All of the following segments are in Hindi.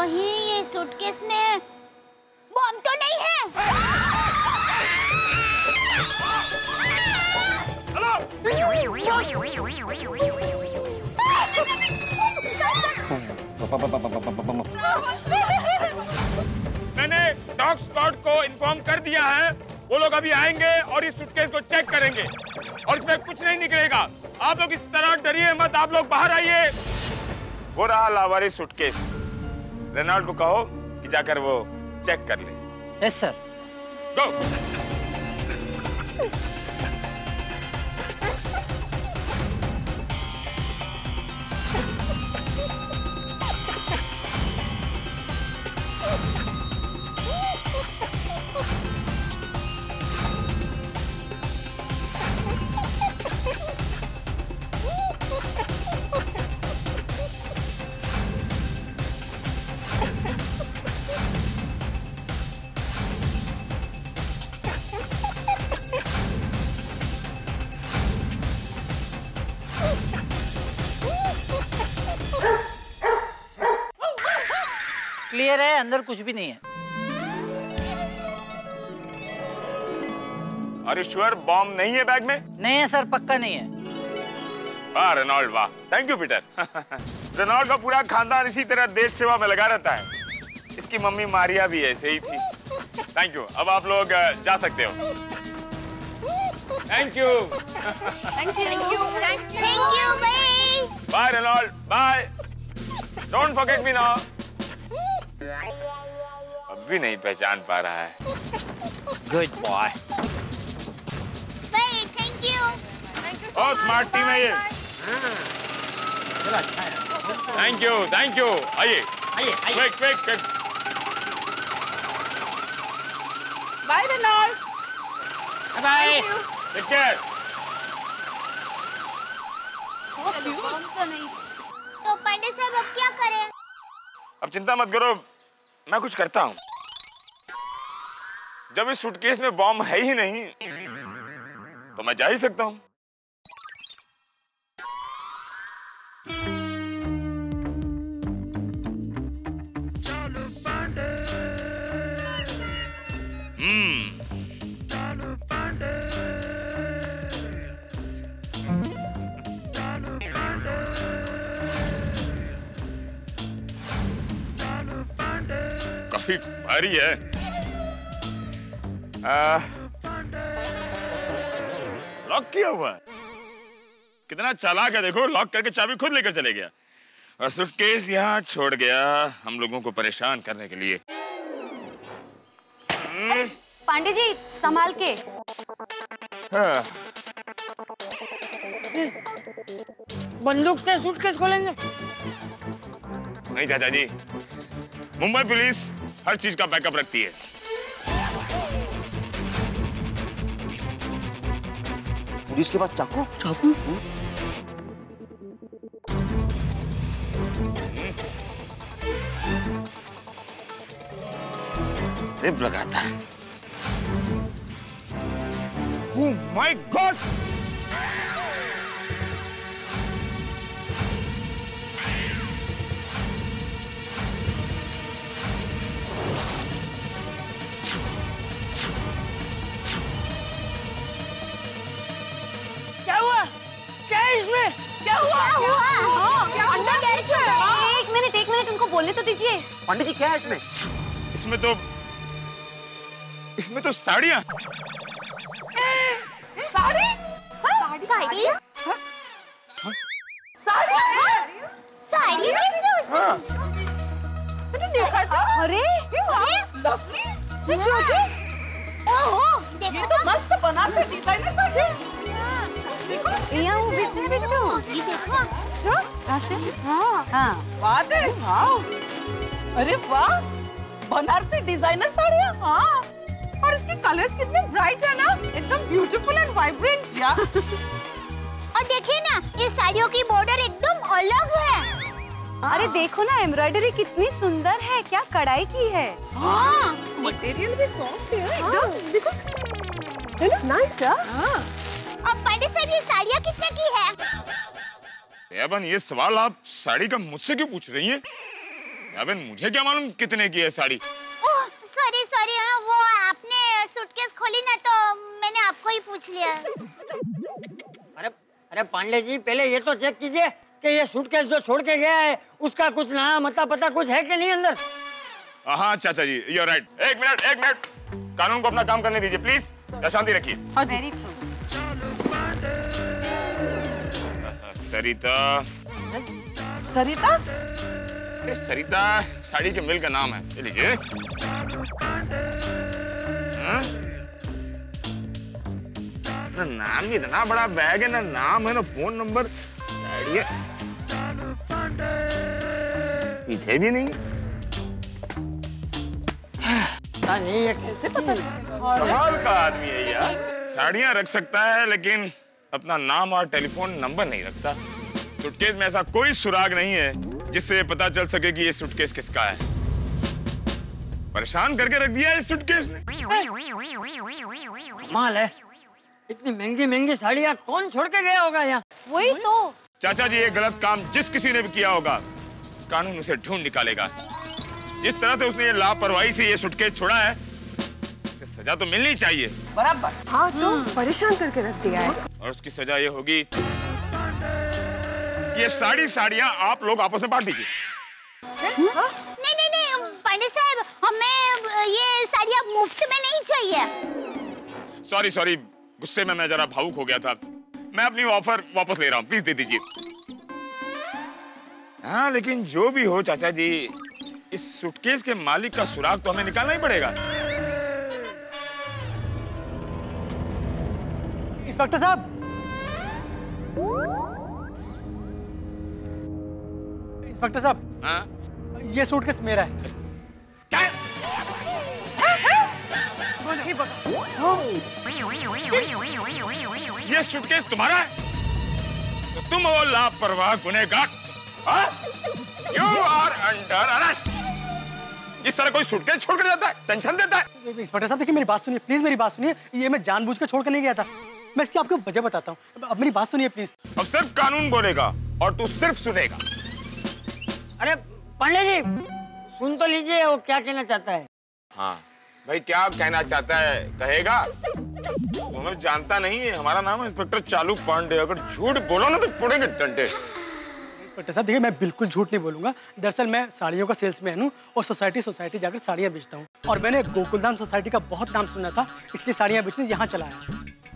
कहीं ये सूटकेस में बम तो नहीं है? मैंने डॉग स्क्वाड को इन्फॉर्म कर दिया है, वो लोग अभी आएंगे और इस सूटकेस को चेक करेंगे और इसमें कुछ नहीं निकलेगा। आप लोग इस तरह डरिए मत, आप लोग बाहर आइए। वो रहा लावारिस सूटकेस। रेनॉल्ड को कहो कि जाकर वो चेक कर ले। Yes sir. गो। क्लियर है, अंदर कुछ भी नहीं है। अरे श्योर बॉम्ब नहीं है बैग में? नहीं है सर, पक्का नहीं है। वाह रेनॉल्ड वाह, थैंक यू पीटर। रेनॉल्ड का पूरा खानदान इसी तरह देश सेवा में लगा रहता है। इसकी मम्मी मारिया भी ऐसे ही थी। थैंक यू, अब आप लोग जा सकते हो। Thank you. थैंक यू भाई। Bye Reynold, bye. Don't forget me now. अब भी नहीं पहचान पा रहा है। Good boy. भाई थैंक यू। ओ स्मार्ट टीम है ये। चलो अच्छा है। Thank you, thank you. आइए आइए आइए। Quick quick quick. Bye Reynold. Bye. Take care. तो पांडे साहब अब क्या करें? अब चिंता मत करो, मैं कुछ करता हूँ। जब इस सूटकेस में बॉम्ब है ही नहीं तो मैं जा ही सकता हूँ। काफी भारी है। लॉक किया हुआ है। कितना चालाक है देखो, लॉक करके चाबी खुद लेकर चले गया और सूटकेस यहाँ छोड़ गया हम लोगों को परेशान करने के लिए। पांडे जी संभाल के। हाँ। बंदूक से सूटकेस खोलेंगे? नहीं चाचा जी, मुंबई पुलिस हर चीज का बैकअप रखती है। पुलिस के पास चाकू? चाकू? जिप लगाता है। Oh my God! क्या हुआ? क्या है इसमें? क्या हुआ? हाँ, अंदर गैरेज है। एक मिनट उनको बोलने तो दीजिए। पंडित जी क्या है इसमें? इसमें तो साड़ियाँ। साड़ी? साड़ी? साड़ी? साड़ी कैसे हो हाँ। अरे लवली। छोटे। ओहो देखो ये तो मस्त बनारसी डिजाइनर साड़ी है। यहाँ वो बीच में बिट्टू। ये देखो। राशन? हाँ हाँ। बात है। वाह। अरे वाह, बनारसी डिजाइनर साड़ियाँ। हाँ। और इसके कलर्स कितने ब्राइट है ना, एकदम ब्यूटीफुल एंड वाइब्रेंट या। और देखिए ना, ये साड़ियों की बॉर्डर एकदम अलग है। अरे देखो ना, एम्ब्रॉयडरी कितनी सुंदर है, क्या कढ़ाई की है। हाँ। मटेरियल भी सॉफ्ट है एकदम। देखो। Hello nice. हाँ। अब पांडे साहब ये साड़ियाँ कितने की है? एबन ये सवाल आप साड़ी का मुझसे क्यों पूछ रही हैं? अबे मुझे क्या मालूम कितने की है साड़ी। ओह सॉरी सॉरी, वो आपने सूटकेस खोली ना तो मैंने आपको ही पूछ लिया। अरे अरे पांडे जी, पहले ये तो चेक कीजिए कि ये सूटकेस जो छोड़ के गया है उसका कुछ नाम अता पता कुछ है कि नहीं अंदर। हाँ चाचा जी, यू आर राइट। एक मिनट, कानून को अपना काम करने दीजिए प्लीज। शांति रखिए। हाँ जी। सरिता। सरिता? सरिता साड़ी के मिल का नाम है, ये लीजिए। ना नाम ही इतना बड़ा बैग है, ना नाम है ना फोन नंबर, साड़ी है पीछे भी नहीं। नहीं ये कैसे पता कमाल का आदमी है यार। साड़ियां रख सकता है लेकिन अपना नाम और टेलीफोन नंबर नहीं रखता। सूटकेस में ऐसा कोई सुराग नहीं है जिससे पता चल सके कि ये सूटकेस किसका है। परेशान करके रख दिया इस सूटकेस ने। कमाल है, इतनी महंगी महंगी साड़ियाँ कौन छोड़ के गया होगा यहाँ। वही तो। चाचा जी, ये गलत काम जिस किसी ने भी किया होगा कानून उसे ढूंढ निकालेगा। जिस तरह से उसने ये लापरवाही से ये सूटकेस छोड़ा है, उसे सजा तो मिलनी चाहिए। बराबर। हाँ तो परेशान करके रख दिया है। और उसकी सजा ये होगी, ये साड़ियाँ आप लोग आपस में बांट दीजिए। नहीं पांडे साहब, हमें ये साड़ियाँ मुफ्त में नहीं चाहिए। सॉरी, गुस्से में मैं जरा भावुक हो गया था। मैं अपनी ऑफर वापस ले रहा हूँ, प्लीज दे दीजिए। हाँ लेकिन जो भी हो चाचा जी, इस सूटकेस के मालिक का सुराग तो हमें निकालना ही पड़ेगा। इंस्पेक्टर साहब, इंस्पेक्टर साहब, हाँ? ये सूटकेस मेरा है। क्या? ये सूटकेस तुम्हारा है? तो तुम वो लापरवाह गुनहगार, यू आर अंडर अरेस्ट। इस तरह कोई सूटकेस छोड़ कर जाता है, टेंशन देता है। इंस्पेक्टर साहब देखिए, मेरी बात सुनिए प्लीज, मेरी बात सुनिए। ये मैं जानबूझ कर छोड़ कर नहीं गया था। मैं इसकी आपको वजह बताता हूँ, अब मेरी बात सुनिए प्लीज। अब सिर्फ कानून बोलेगा और तू सिर्फ सुनेगा। अरे पांडे जी, सुन तो लीजिए वो क्या कहना चाहता है। हाँ भाई, क्या कहना चाहता है कहेगा। तुम्हें जानता नहीं है, हमारा नाम है इंस्पेक्टर चालू पांडे। अगर झूठ बोलो ना तो पड़ेंगे डंडे। इंस्पेक्टर साहब देखिए, मैं बिल्कुल झूठ नहीं बोलूंगा। दरअसल मैं साड़ियों का सेल्समैन हूँ और सोसाइटी जाकर साड़ियाँ बेचता हूँ। और मैंने गोकुलधाम सोसाइटी का बहुत नाम सुना था, इसलिए साड़ियाँ बेचने यहाँ चला आया।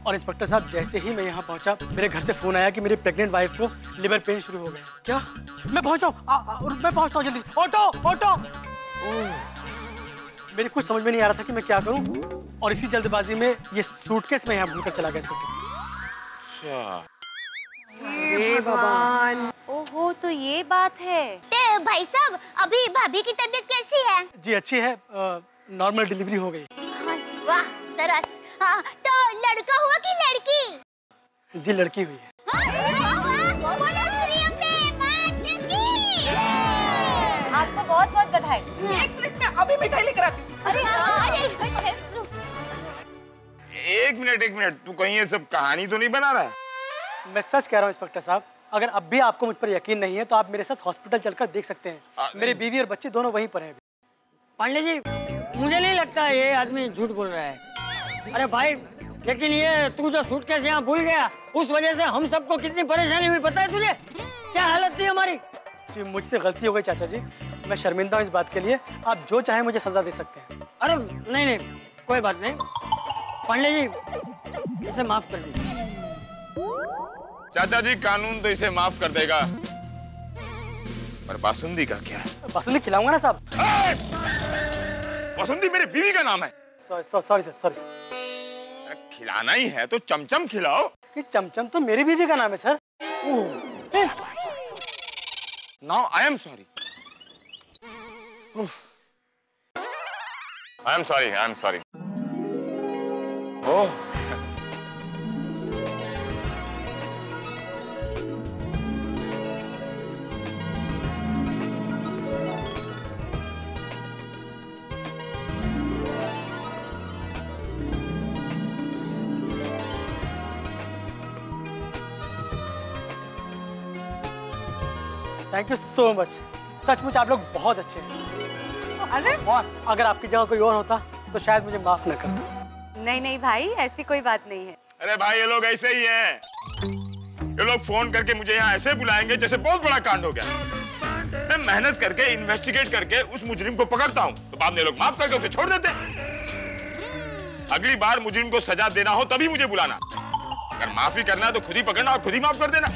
और इंस्पेक्टर साहब, जैसे ही मैं यहाँ पहुँचा, मेरे घर से फोन आया कि मेरी प्रेग्नेंट वाइफ को लिवर पेन शुरू हो गया। क्या? मैं पहुँचता हूँ जल्दी। ऑटो। मेरी कुछ समझ में नहीं आ रहा था कि मैं क्या करूँ, और इसी जल्दबाजी में ये सूटकेस मैं यहाँ भूलकर चला गया। अच्छा, हे भगवान। ओहो, तो ये बात है। ते भाई साहब, अभी भाभी की तबीयत कैसी है? जी अच्छी है, नॉर्मल डिलीवरी हो गई। वाह सरस। हाँ, तो लड़का हुआ कि लड़की? जी लड़की हुई है। आपको बहुत बहुत बधाई। एक मिनट में अभी मिठाई लेकर आती हूँ। एक मिनट, तू कहीं ये सब कहानी तो नहीं बना रहा है? मैं सच कह रहा हूँ इंस्पेक्टर साहब, अगर अब भी आपको मुझ पर यकीन नहीं है तो आप मेरे साथ हॉस्पिटल चलकर देख सकते हैं। मेरी बीवी और बच्चे दोनों वहीं पर हैं। पांडे जी, मुझे नहीं लगता ये आदमी झूठ बोल रहा है। अरे भाई, लेकिन ये तू जो सूटकेस यहाँ भूल गया, उस वजह से हम सबको कितनी परेशानी हुई पता है तुझे? क्या हालत थी हमारी। जी मुझसे गलती हो गई चाचा जी, मैं शर्मिंदा हूँ इस बात के लिए। आप जो चाहे मुझे सजा दे सकते हैं। अरे नहीं, कोई बात नहीं। पांडे जी, इसे माफ कर दीजिए। चाचा जी, कानून तो इसे माफ कर देगा, पर बासुंदी का क्या? बासुंदी खिलाऊंगा ना साहब। बासुंदी मेरी बीवी का नाम है। Sorry sir. खिलाना ही है तो चमचम खिलाओ। कि चमचम तो मेरी बीवी का नाम है sir. Now I am sorry. I am sorry. Oh, thank you so much. सचमुच आप लोग बहुत अच्छे हैं। अरे और अगर आपकी जगह कोई और होता तो शायद मुझे माफ न करता। नहीं नहीं भाई, ऐसी कोई बात नहीं है। अरे भाई ये लोग ऐसे ही हैं। ये लोग फोन करके मुझे यहाँ ऐसे बुलाएंगे जैसे बहुत बड़ा कांड हो गया। मैं मेहनत करके इन्वेस्टिगेट करके उस मुजरिम को पकड़ता हूँ तो बाद में लोग माफ करके उसे छोड़ देते। अगली बार मुजरिम को सजा देना हो तभी मुझे बुलाना। अगर माफी करना है तो खुद ही पकड़ना और खुद ही माफ कर देना।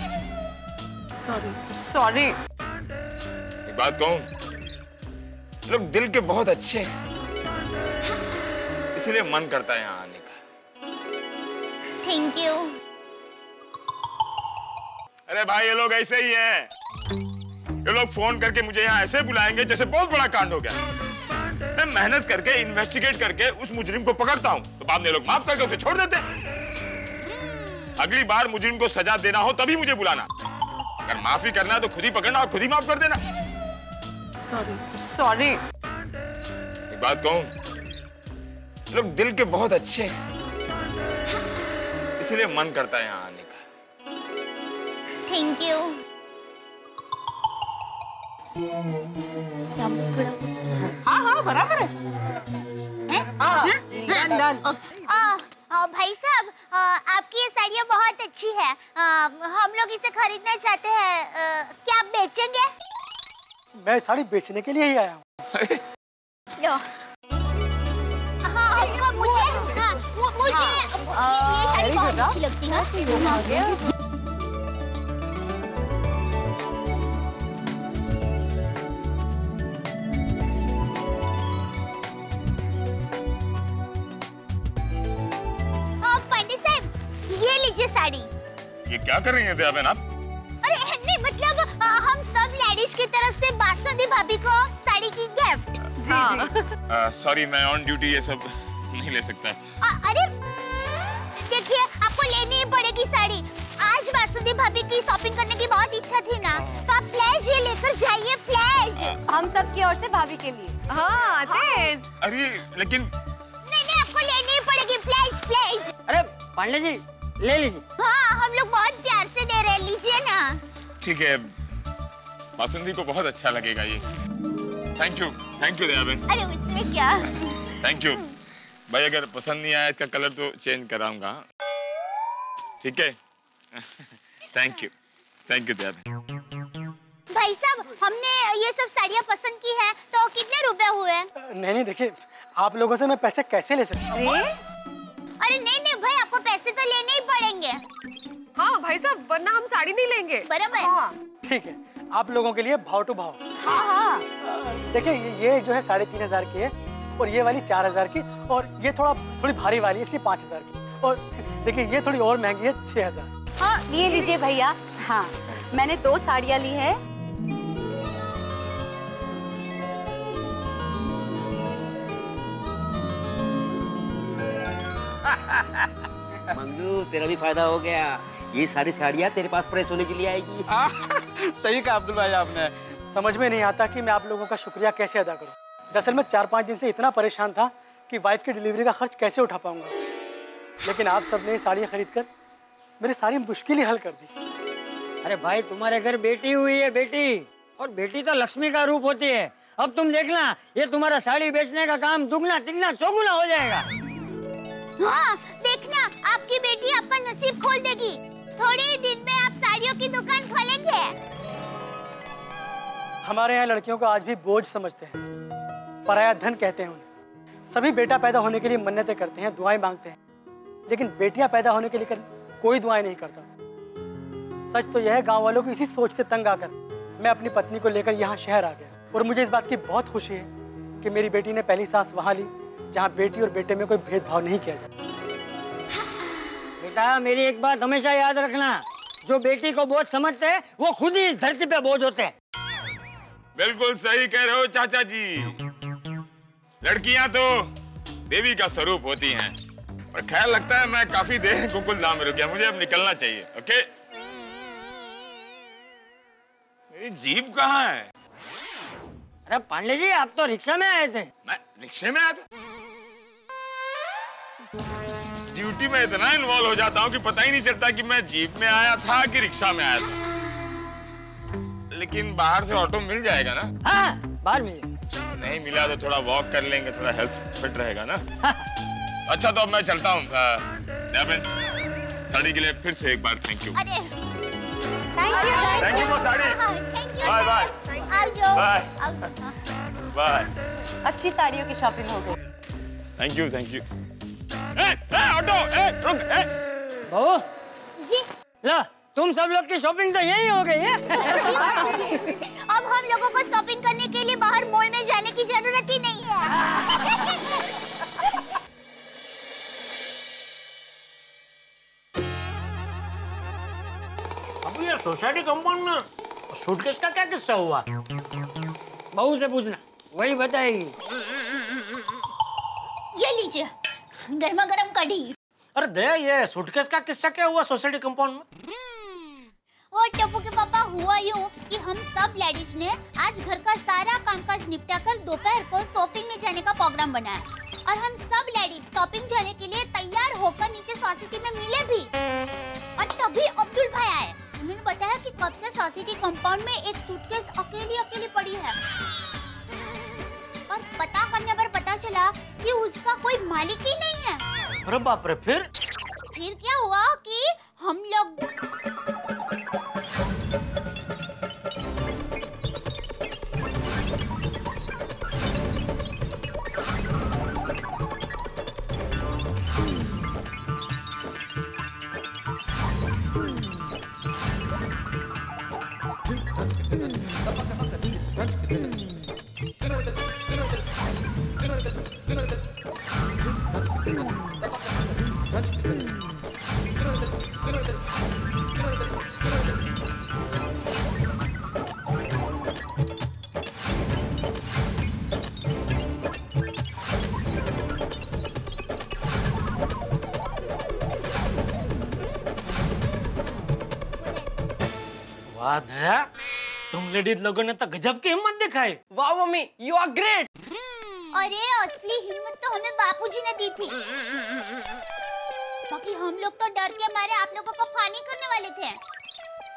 Sorry sorry. एक बात कहूं, लोग दिल के बहुत अच्छे हैं, इसलिए मन करता है यहाँ आने का। Thank you. अरे भाई ये लोग ऐसे ही हैं। ये लोग फोन करके मुझे यहाँ ऐसे बुलाएंगे जैसे बहुत बड़ा कांड हो गया। मैं मेहनत करके इन्वेस्टिगेट करके उस मुजरिम को पकड़ता हूँ तो बाद में लोग माफ करके उसे छोड़ देते। अगली बार मुजरिम को सजा देना हो तभी मुझे बुलाना। अगर माफी करना है तो खुद ही पकड़ना और खुद ही माफ कर देना। Sorry sorry. एक बात कहूं, लोग दिल के बहुत अच्छे हैं, इसलिए मन करता है यहाँ आने का। Thank you. हाँ हाँ बराबर है। भाई साहब, आपकी ये साड़ियाँ बहुत अच्छी है। हम लोग इसे खरीदना चाहते हैं। क्या आप बेचेंगे? मैं साड़ी बेचने के लिए ही आया हूँ। लो। हाँ, हमको मुझे ये साड़ी बहुत अच्छी लगती है। पंडित साहब, ये लीजिए साड़ी। ये क्या कर रही हैं दयाबेन आप? अरे नहीं, मतलब हम सब लेडीज की तरफ से बासुंदी भाभी को साड़ी की गिफ्ट। सॉरी, मैं ऑन ड्यूटी ये सब नहीं ले सकता। अरे देखिए, आपको लेनी ही पड़ेगी साड़ी। आज बासुंदी भाभी की शॉपिंग करने की बहुत इच्छा थी ना, तो आप प्लेज ये लेकर जाइए। प्लेज हम सब की ओर से भाभी के लिए। हाँ तेज। अरे लेकिन नहीं, आपको लेनी ही पड़ेगी। Please please. अरे पांडे जी ले लीजिए। हाँ, हम लोग बहुत प्यार से दे रहे हैं, लीजिए ना। ठीक है, बासुंदी को बहुत अच्छा लगेगा ये। Thank you Dayaben. अरे उसमें क्या। थैंक यू भाई। अगर पसंद नहीं आया इसका कलर तो चेंज कराऊंगा। ठीक है। Thank you Dayaben. भाई साहब, हमने ये सब साड़ियाँ पसंद की है, तो कितने रुपए हुए? नहीं देखिए, आप लोगों से मैं पैसे कैसे ले सकता हूँ? अरे नहीं भाई, आपको पैसे तो लेने ही पड़ेंगे। हाँ भाई साहब, वरना हम साड़ी नहीं लेंगे। बराबर। ठीक है, आप लोगों के लिए भाव टू भाव। हाँ। देखिए ये जो है 3,500 की है, और ये वाली 4,000 की, और ये थोड़ी भारी वाली इसलिए 5,000 की, और देखिए ये थोड़ी और महंगी है 6,000। हाँ ये लीजिए भैया। हाँ मैंने 2 साड़ियाँ ली है। मंगलू, तेरा भी फायदा हो गया। ये सारी साड़ियाँ तेरे पास प्रेस होने के लिए आएगी। सही कहा अब्दुल भाई आपने। समझ में नहीं आता कि मैं आप लोगों का शुक्रिया कैसे अदा करूं। दरअसल मैं 4-5 दिन से इतना परेशान था कि वाइफ की डिलीवरी का खर्च कैसे उठा पाऊंगा, लेकिन आप सबने साड़ियाँ खरीद कर मेरी सारी मुश्किल ही हल कर दी। अरे भाई, तुम्हारे घर बेटी हुई है, बेटी, और बेटी तो लक्ष्मी का रूप होती है। अब तुम देखना, ये तुम्हारा साड़ी बेचने का काम दुगना तिगना चौगुना हो जाएगा। हाँ, देखना, आपकी बेटी आपका नसीब खोल देगी। थोड़े ही दिन में आप साड़ियों की दुकान खोलेंगे। हमारे यहाँ लड़कियों को आज भी बोझ समझते हैं, पराया धन कहते हैं उन्हें। सभी बेटा पैदा होने के लिए मन्नतें करते हैं, दुआएं मांगते हैं, लेकिन बेटियां पैदा होने के लिए कोई दुआएं नहीं करता। सच तो यह है, गांव वालों की इसी सोच से तंग आकर मैं अपनी पत्नी को लेकर यहाँ शहर आ गया, और मुझे इस बात की बहुत खुशी है कि मेरी बेटी ने पहली सांस वहाँ ली जहाँ बेटी और बेटे में कोई भेदभाव नहीं किया जाता। बेटा, मेरी एक बात हमेशा याद रखना, जो बेटी को बोझ समझते हैं वो खुद ही इस धरती पे बोझ होते हैं। बिल्कुल सही कह रहे हो चाचा जी। लड़कियां तो देवी का स्वरूप होती हैं। और ख्याल लगता है मैं काफी देर गोकुलधाम में रुक गया, मुझे अब निकलना चाहिए। ओके, मेरी जीप कहाँ है? अरे पांडे जी, आप तो रिक्शा में आए थे। मैं रिक्शे में आया था? ड्यूटी में इतना इन्वॉल्व हो जाता हूँ कि पता ही नहीं चलता कि मैं जीप में आया था कि रिक्शा में आया था। लेकिन बाहर से ऑटो मिल जाएगा ना? हाँ, बाहर मिलेगा। नहीं मिला तो थोड़ा वॉक कर लेंगे, थोड़ा हेल्थ फिट रहेगा ना। अच्छा तो अब मैं चलता हूँ। साड़ी के लिए फिर से एक बार थैंक यू। अरे thank you for sari. Bye bye bye bye. अच्छी साड़ियों की शॉपिंग हो गई। Thank you thank you. Auto रुक। बहू जी ला, तुम सब लोग की शॉपिंग तो यही हो गई है। अब हम लोगों को शॉपिंग करने के लिए बाहर मॉल में जाने की जरूरत ही नहीं है। अब ये सोसाइटी कंपाउंड में सूटकेस का क्या किस्सा हुआ? बहू से पूछना, वही बताएगी। ये लीजिए गर्मा गर्म कढ़ी। अरे दया, ये सूटकेस का किस्सा क्या हुआ सोसाइटी कंपाउंड में? और टप्पू के पापा हुआ यूं कि हम सब लेडीज ने आज घर का सारा कामकाज निपटाकर दोपहर को शॉपिंग में जाने का प्रोग्राम बनाया और हम सब लेडीज शॉपिंग जाने के लिए तैयार होकर नीचे सोसाइटी में मिले भी। और तभी अब्दुल भाई आए। उन्होंने बताया कि कब से सोसाइटी कंपाउंड में एक सूटकेस अकेली पड़ी है और पता करने पर पता चला कि उसका कोई मालिक ही नहीं है। अरे बाप रे, फिर क्या हुआ कि हम लोग वाह दया, तुम लेडीज लोगों ने तो गजब की हिम्मत दिखाई। वाह मम्मी, यू आर ग्रेट। अरे असली हिम्मत तो हमें बापूजी ने दी थी। बाकी हम लोग तो डर के मारे आप लोगों को फानी करने वाले थे,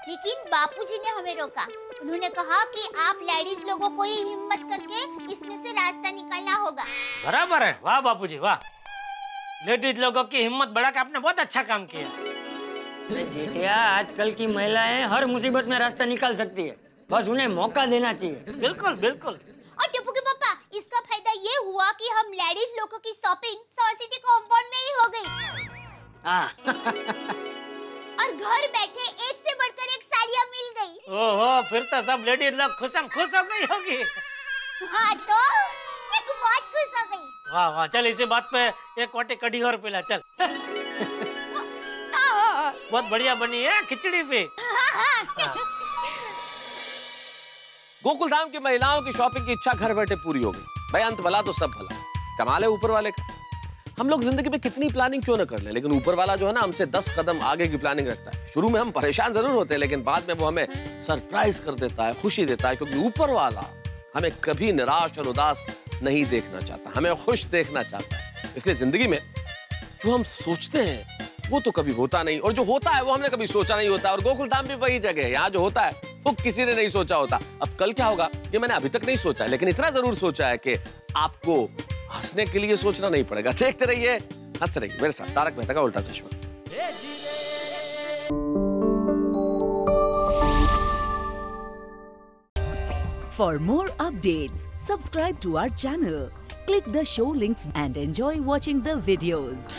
लेकिन बापूजी ने हमें रोका। उन्होंने कहा कि आप लेडीज लोगों को ही हिम्मत करके इसमें से रास्ता निकालना होगा। बराबर है, वाह बापूजी वाह। लेडीज लोगों की हिम्मत बढ़ा के आपने बहुत अच्छा काम किया। जेठिया, आजकल की महिलाएं हर मुसीबत में रास्ता निकाल सकती है, बस उन्हें मौका देना चाहिए। बिल्कुल बिल्कुल। और टप्पू के पापा, इसका फायदा ये हुआ कि हम लेडीज लोगों की शॉपिंग सोसाइटी कंपाउंड में ही हो गई। और घर बैठे एक से बढ़कर एक साड़ियाँ मिल गई। ओहो, फिर तो सब लेडीज लोग खुश हो गई होगी। हाँ तो एक बहुत खुश हो गई। वाह वाह, चल इसी बात पे एक वाटी कढ़ी और पिला चल। बहुत बढ़िया बनी है खिचड़ी पे। गोकुलधाम की महिलाओं की शॉपिंग की इच्छा घर बैठे पूरी हो गई। भाई अंत भला तो सब भला, कमाल है ऊपर वाले का। हम लोग जिंदगी में कितनी प्लानिंग क्यों न कर लें, लेकिन ऊपर वाला जो है ना हमसे 10 कदम आगे की प्लानिंग रखता है। शुरू में हम परेशान जरूर होते हैं, लेकिन बाद में वो हमें सरप्राइज कर देता है, खुशी देता है, क्योंकि ऊपर वाला हमें कभी निराश और उदास नहीं देखना चाहता, हमें खुश देखना चाहता है। इसलिए जिंदगी में जो हम सोचते हैं वो तो कभी होता नहीं, और जो होता है वो हमने कभी सोचा नहीं होता। और गोकुलधाम भी वही जगह है, यहाँ जो होता है वो किसी ने नहीं सोचा होता। अब कल क्या होगा ये मैंने अभी तक नहीं सोचा है, लेकिन इतना जरूर सोचा है कि आपको हंसने के लिए सोचना नहीं पड़ेगा। देखते रहिए, हंसते रहिए मेरे साथ तारक मेहता का उल्टा चश्मा। For more updates, subscribe to our channel, click the show links and enjoy watching the videos.